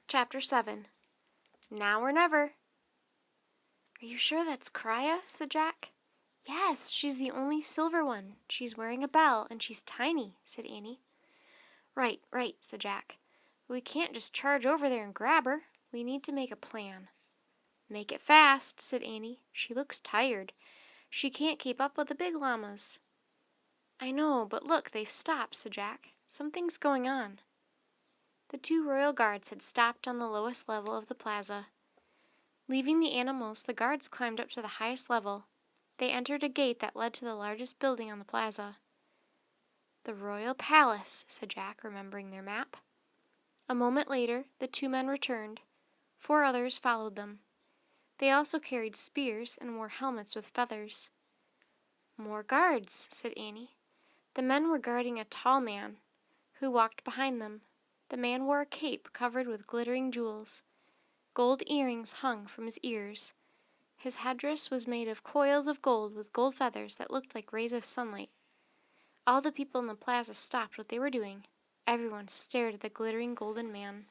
Chapter 7. Now or Never. "Are you sure that's Krya?" said Jack. "Yes, she's the only silver one. She's wearing a bell, and she's tiny," said Annie. Right, said Jack. "But we can't just charge over there and grab her. We need to make a plan." "Make it fast," said Annie. "She looks tired. She can't keep up with the big llamas." "I know, but look, they've stopped," said Jack. "Something's going on." The 2 royal guards had stopped on the lowest level of the plaza. Leaving the animals, the guards climbed up to the highest level. They entered a gate that led to the largest building on the plaza. "The Royal Palace," said Jack, remembering their map. A moment later, the 2 men returned. 4 others followed them. They also carried spears and wore helmets with feathers. "More guards," said Annie. The men were guarding a tall man, who walked behind them. The man wore a cape covered with glittering jewels. Gold earrings hung from his ears. His headdress was made of coils of gold with gold feathers that looked like rays of sunlight. All the people in the plaza stopped what they were doing. Everyone stared at the glittering golden man.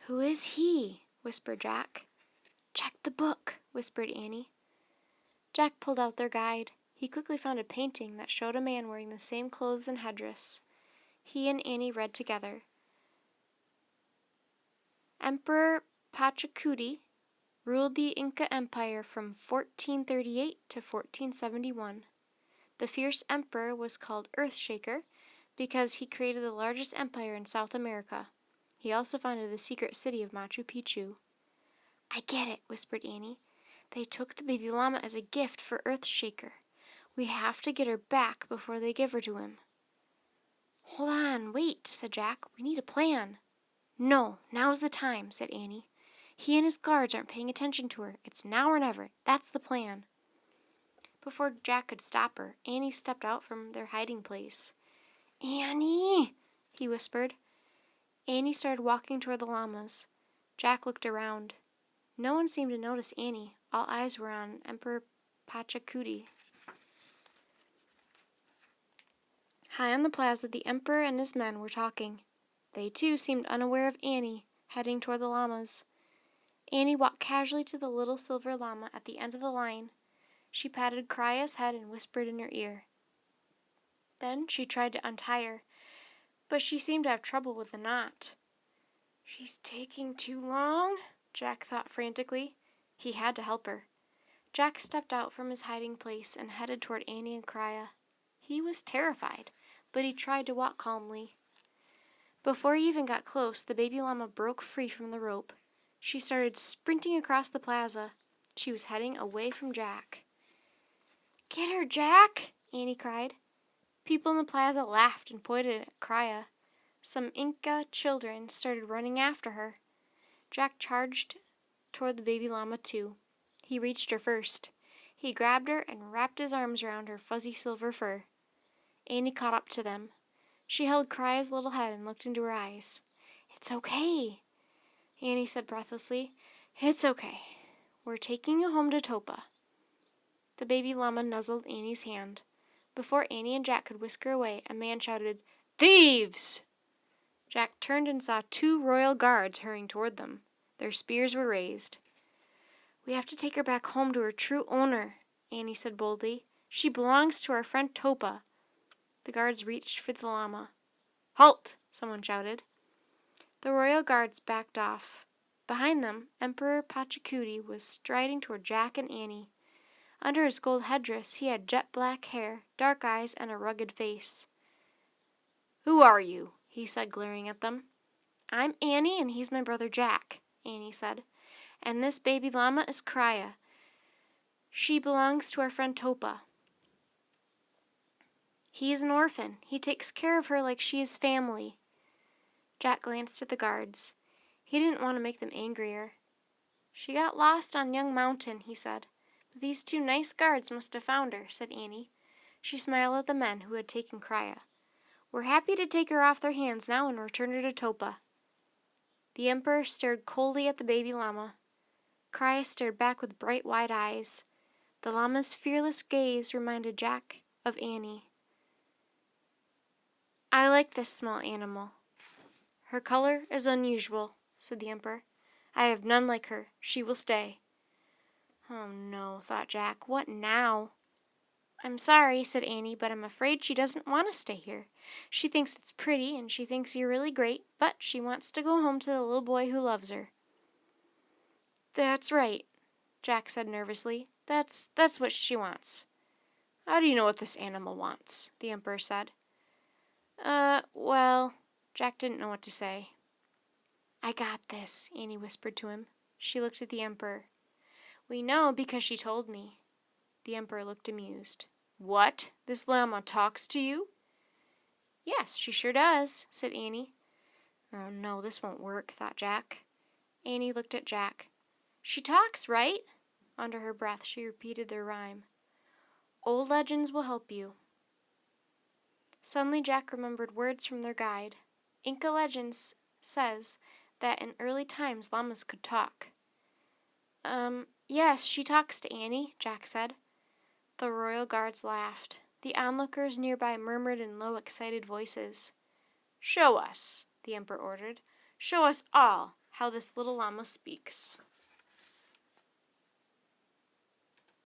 "Who is he?" whispered Jack. "Check the book," whispered Annie. Jack pulled out their guide. He quickly found a painting that showed a man wearing the same clothes and headdress. He and Annie read together. "Emperor Pachacuti ruled the Inca Empire from 1438 to 1471. The fierce emperor was called Earthshaker because he created the largest empire in South America. He also founded the secret city of Machu Picchu." "I get it," whispered Annie. "They took the baby llama as a gift for Earthshaker. We have to get her back before they give her to him." "Hold on, wait," said Jack. "We need a plan." "No, now's the time," said Annie. "He and his guards aren't paying attention to her. It's now or never. That's the plan." Before Jack could stop her, Annie stepped out from their hiding place. "Annie!" he whispered. Annie started walking toward the llamas. Jack looked around. No one seemed to notice Annie. All eyes were on Emperor Pachacuti. High on the plaza, the emperor and his men were talking. They, too, seemed unaware of Annie, heading toward the llamas. Annie walked casually to the little silver llama at the end of the line. She patted Krya's head and whispered in her ear. Then she tried to untie her, but she seemed to have trouble with the knot. "She's taking too long," Jack thought frantically. He had to help her. Jack stepped out from his hiding place and headed toward Annie and Krya. He was terrified, but he tried to walk calmly. Before he even got close, the baby llama broke free from the rope. She started sprinting across the plaza. She was heading away from Jack. "Get her, Jack!" Annie cried. People in the plaza laughed and pointed at Krya. Some Inca children started running after her. Jack charged toward the baby llama, too. He reached her first. He grabbed her and wrapped his arms around her fuzzy silver fur. Annie caught up to them. She held Krya's little head and looked into her eyes. "It's okay," Annie said breathlessly. "It's okay. We're taking you home to Topa." The baby llama nuzzled Annie's hand. Before Annie and Jack could whisk her away, a man shouted, "Thieves!" Jack turned and saw 2 royal guards hurrying toward them. Their spears were raised. "We have to take her back home to her true owner," Annie said boldly. "She belongs to our friend Topa." The guards reached for the llama. "Halt!" someone shouted. The royal guards backed off. Behind them, Emperor Pachacuti was striding toward Jack and Annie. Under his gold headdress, he had jet black hair, dark eyes, and a rugged face. "Who are you?" he said, glaring at them. "I'm Annie, and he's my brother Jack," Annie said. "And this baby llama is Krya. She belongs to our friend Topa. He is an orphan. He takes care of her like she is family." Jack glanced at the guards. He didn't want to make them angrier. "She got lost on Young Mountain," he said. "But these 2 nice guards must have found her," said Annie. She smiled at the men who had taken Krya. "We're happy to take her off their hands now and return her to Topa." The emperor stared coldly at the baby llama. Krya stared back with bright, wide eyes. The llama's fearless gaze reminded Jack of Annie. "I like this small animal. Her color is unusual, said the Emperor. I have none like her. She will stay. Oh no, thought Jack. What now? I'm sorry, said Annie, but I'm afraid she doesn't want to stay here. She thinks it's pretty, and she thinks you're really great, but she wants to go home to the little boy who loves her. That's right, Jack said nervously. That's what she wants. How do you know what this animal wants? The Emperor said. Well, Jack didn't know what to say. I got this, Annie whispered to him. She looked at the Emperor. We know because she told me. The Emperor looked amused. What? This llama talks to you? Yes, she sure does, said Annie. Oh no, this won't work, thought Jack. Annie looked at Jack. She talks, right? Under her breath, she repeated their rhyme. Old legends will help you. Suddenly Jack remembered words from their guide. Inca legends says that in early times llamas could talk. Yes, she talks to Annie, Jack said. The royal guards laughed. The onlookers nearby murmured in low, excited voices. Show us, the Emperor ordered. Show us all how this little llama speaks.